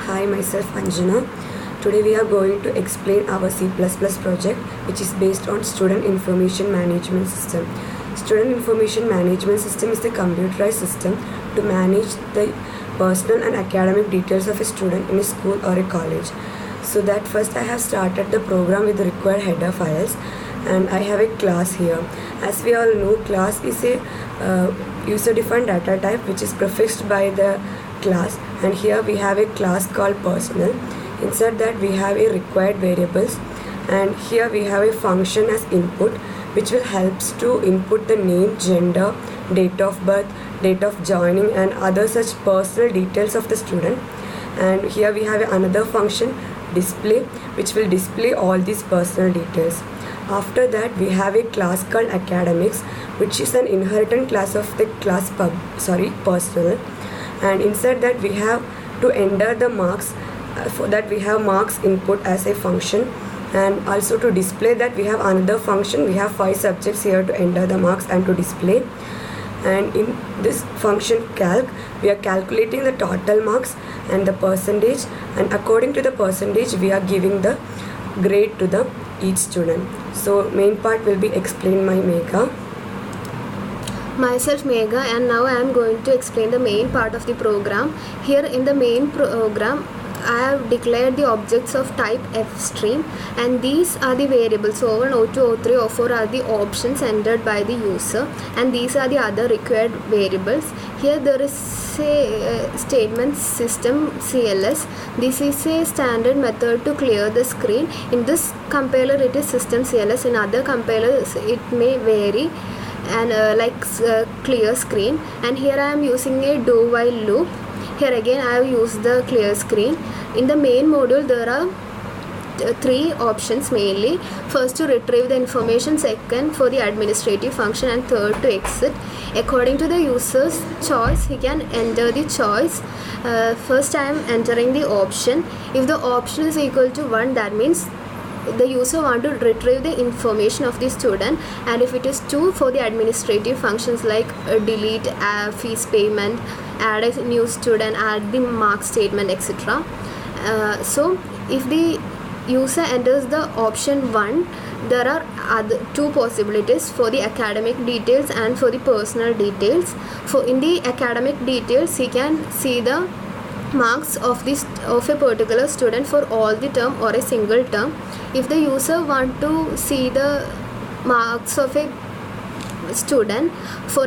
Hi, myself Anjana. Today we are going to explain our C++ project, which is based on Student Information Management System. Student Information Management System is the computerized system to manage the personal and academic details of a student in a school or a college. So that first I have started the program with the required header files, and I have a class here. As we all know, class is a user-defined data type which is prefixed by the class, and here we have a class called personal. Inside that we have a required variables, and here we have a function as input which will helps to input the name, gender, date of birth, date of joining and other such personal details of the student. And here we have another function display which will display all these personal details. After that we have a class called academics, which is an inherent class of the class personal, and inside that we have to enter the marks. For that we have marks input as a function, and also to display that we have another function. We have 5 subjects here to enter the marks and to display. And in this function calc, we are calculating the total marks and the percentage, and according to the percentage we are giving the grade to the each student. So main part will be explained by Megha. Myself Megha, and now I am going to explain the main part of the program. Here in the main program I have declared the objects of type fstream, and these are the variables O1, O2, O3, O4 are the options entered by the user, and these are the other required variables. Here there is a statement system CLS. This is a standard method to clear the screen. In this compiler it is system CLS, in other compilers it may vary, and clear screen. And here I am using a do while loop. Here again I have used the clear screen. In the main module there are 3 options mainly. First, to retrieve the information, second for the administrative function, and third to exit. According to the user's choice, he can enter the choice. First I am entering the option. If the option is equal to 1, that means the user want to retrieve the information of the student, and if it is 2, for the administrative functions like delete, fees payment, add a new student, add the mark statement, etc. So if the user enters the option 1, there are other 2 possibilities for the academic details and for the personal details. For in the academic details, he can see the marks of a particular student for all the term or a single term. If the user want to see the marks of a student for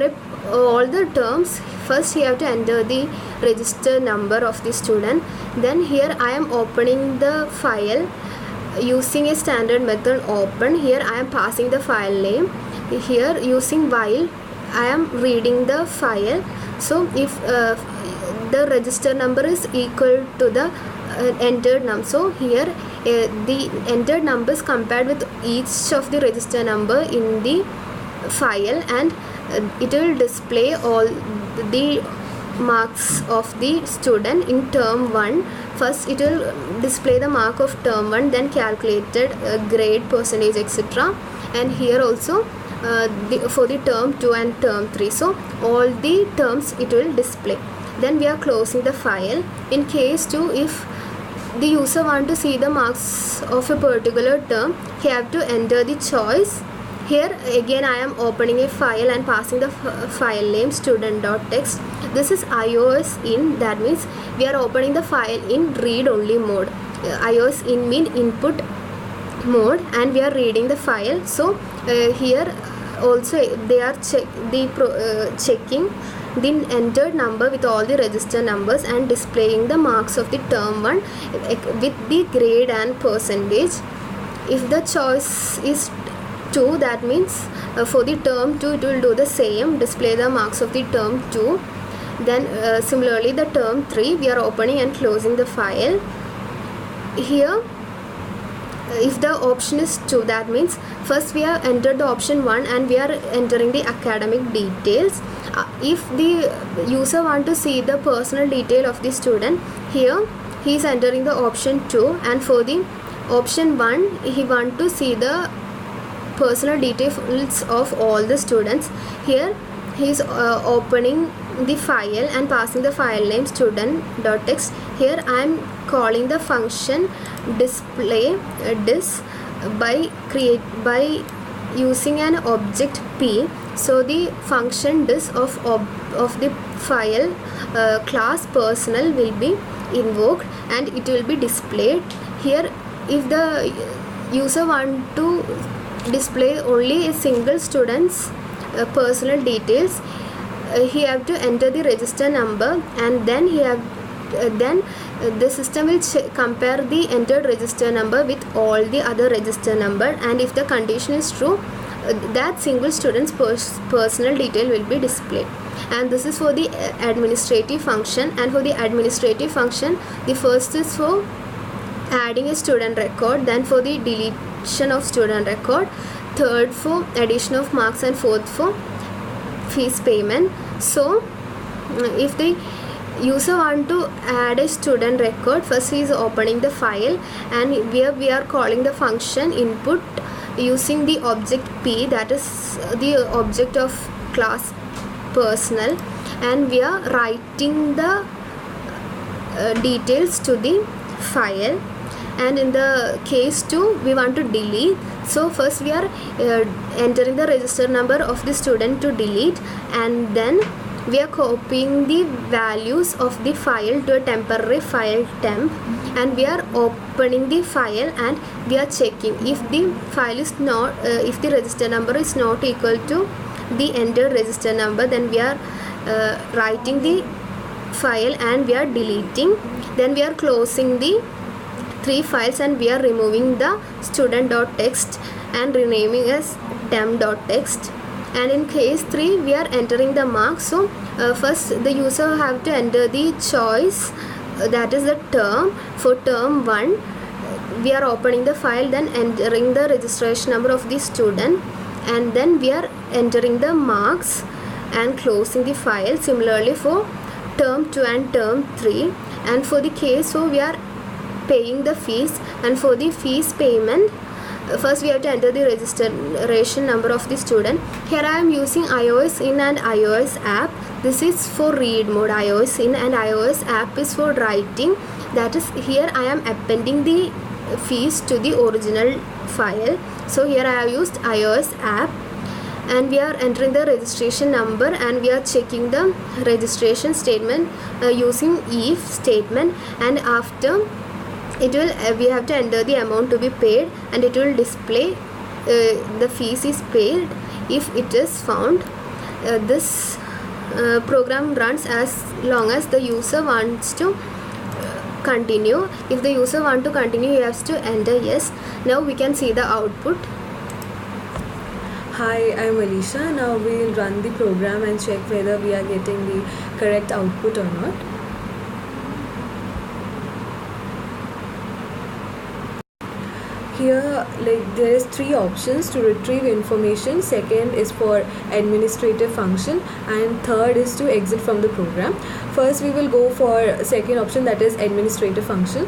all the terms, first he have to enter the register number of the student. Then here I am opening the file using a standard method open. Here I am passing the file name. Here using while I am reading the file. So if the register number is equal to the entered number, so here the entered numbers compared with each of the register number in the file, and it will display all the marks of the student in term 1. First it will display the mark of term 1, then calculated grade, percentage, etc. And here also for the term 2 and term 3, so all the terms it will display. Then we are closing the file. In case 2, if the user want to see the marks of a particular term, he have to enter the choice. Here again I am opening a file and passing the file name student.txt. This is iOS in, that means we are opening the file in read only mode. iOS in mean input mode, and we are reading the file. So here also they are checking the entered number with all the register numbers and displaying the marks of the term 1 with the grade and percentage. If the choice is 2, that means for the term 2 it will do the same, display the marks of the term 2. Then similarly the term 3, we are opening and closing the file. Here if the option is 2, that means first we have entered the option 1 and we are entering the academic details. If the user want to see the personal detail of the student, here he is entering the option 2, and for the option 1 he want to see the personal details of all the students. Here he is opening the file and passing the file name student.txt. Here I am calling the function display dis by using an object p. So the function dis of the file class personal will be invoked and it will be displayed. Here if the user want to display only a single student's personal details, he have to enter the register number, and then the system will compare the entered register number with all the other register number, and if the condition is true, that single student's personal detail will be displayed. And this is for the administrative function. And for the administrative function, the first is for adding a student record, then for the deletion of student record, third for addition of marks, and fourth for fees payment. So if the user want to add a student record, first he is opening the file, and we are calling the function input using the object p, that is the object of class personal, and we are writing the details to the file. And in the case 2, we want to delete. So first we are entering the register number of the student to delete, and then we are copying the values of the file to a temporary file temp, and we are opening the file and we are checking if the file is not if the register number is not equal to the entered register number, then we are writing the file and we are deleting. Then we are closing the 3 files and we are removing the student.txt and renaming as temp.txt. And in case 3, we are entering the marks. So first the user have to enter the choice, that is the term. For term 1, we are opening the file, then entering the registration number of the student, and then we are entering the marks and closing the file. Similarly for term 2 and term 3. And for the case, so we are paying the fees, and for the fees payment, first we have to enter the registration number of the student. Here I am using iOS in and iOS app. This is for read mode. iOS in and iOS app is for writing. That is, here I am appending the fees to the original file. So here I have used iOS app, and we are entering the registration number and we are checking the registration statement using if statement, and after it will we have to enter the amount to be paid, and it will display the fees is paid if it is found. This program runs as long as the user wants to continue. If the user want to continue, he has to enter yes. Now we can see the output. Hi, I'm Alicia. Now we'll run the program and check whether we are getting the correct output or not. Here, there is 3 options to retrieve information. Second is for administrative function, and third is to exit from the program. First we will go for second option, that is administrative function.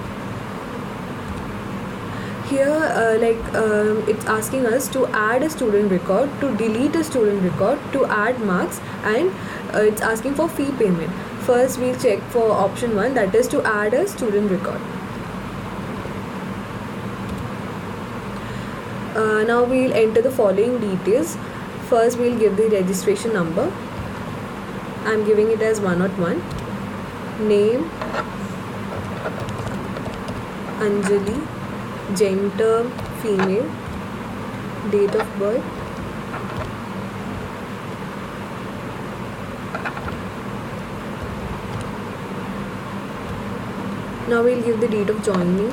Here it's asking us to add a student record, to delete a student record, to add marks, and it's asking for fee payment. First we'll check for option 1, that is to add a student record. Now we'll enter the following details. First we'll give the registration number. I'm giving it as 101. Name Anjali, gender female, date of birth, now we'll give the date of joining,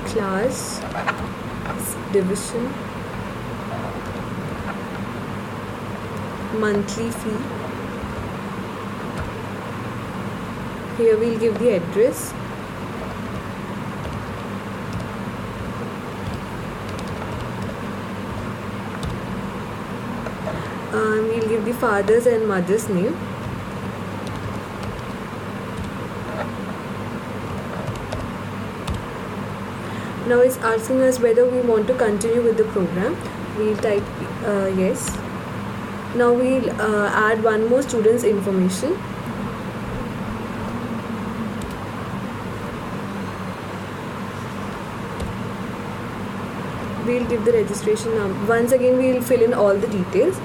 class, division, monthly fee. Here we'll give the address, we'll give the father's and mother's name. Now it's asking us whether we want to continue with the program. We'll type yes. Now we'll add one more student's information. We'll give the registration number. Once again we'll fill in all the details.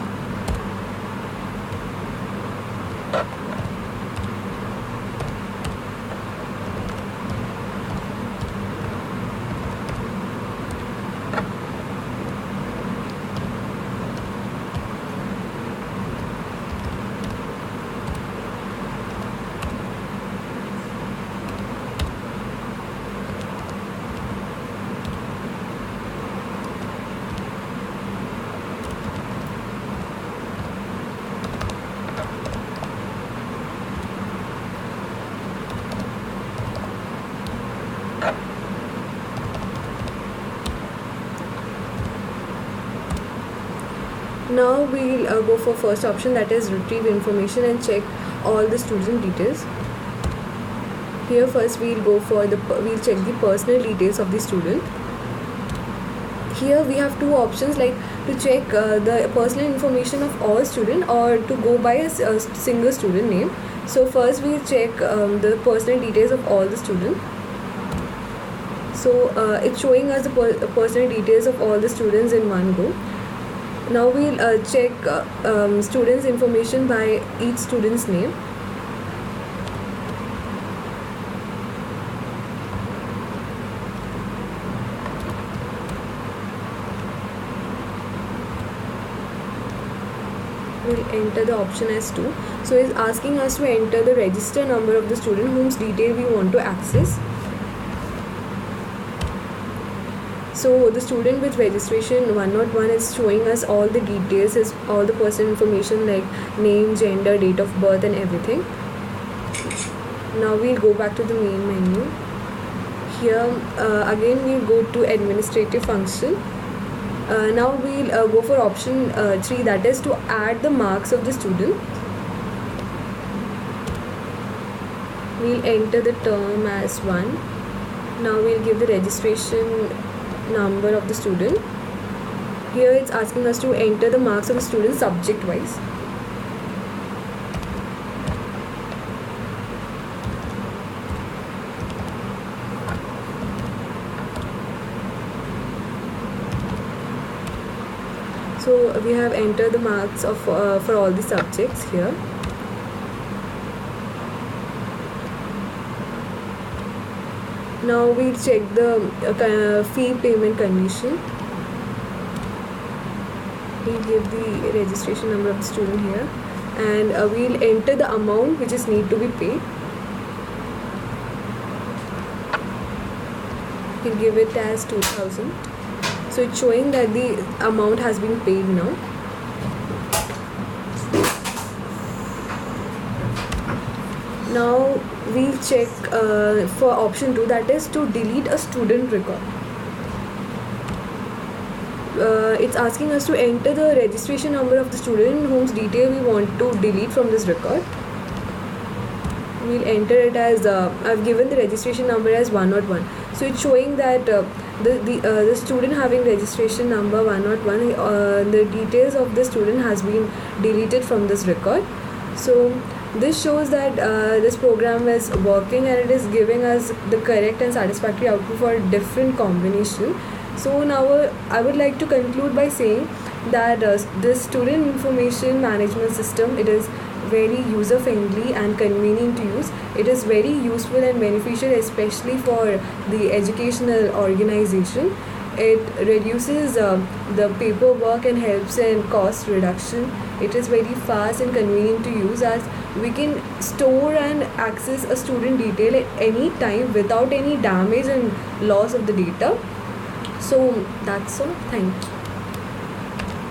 Now we'll go for first option, that is retrieve information and check all the student details. Here first we'll go for we'll check the personal details of the student. Here we have two options, like to check the personal information of all student or to go by a single student name. So first we'll check the personal details of all the student. So it's showing us the personal details of all the students in one go. Now we'll check students' information by each student's name. We'll enter the option as 2. So it's asking us to enter the register number of the student whose detail we want to access. So the student with registration 101 is showing us all the details, all the personal information like name, gender, date of birth and everything. Now we'll go back to the main menu. Here again we'll go to administrative function. Now we'll go for option 3, that is to add the marks of the student. We'll enter the term as 1. Now we'll give the registration number of the student. Here it's asking us to enter the marks of the student subject wise. So we have entered the marks of for all the subjects here. Now we'll check the fee payment condition. We'll give the registration number of the student here, and we'll enter the amount which is need to be paid. We'll give it as 2000. So it's showing that the amount has been paid now. Now we'll check for option 2, that is to delete a student record. It's asking us to enter the registration number of the student whose detail we want to delete from this record. We'll enter it as I've given the registration number as 101. So it's showing that the student having registration number 101, the details of the student has been deleted from this record. So this shows that this program is working and it is giving us the correct and satisfactory output for different combination. So now I would like to conclude by saying that this student information management system, it is very user friendly and convenient to use. It is very useful and beneficial, especially for the educational organization. It reduces the paperwork and helps in cost reduction. It is very fast and convenient to use, as we can store and access a student detail at any time without any damage and loss of the data. So that's all. Thank you.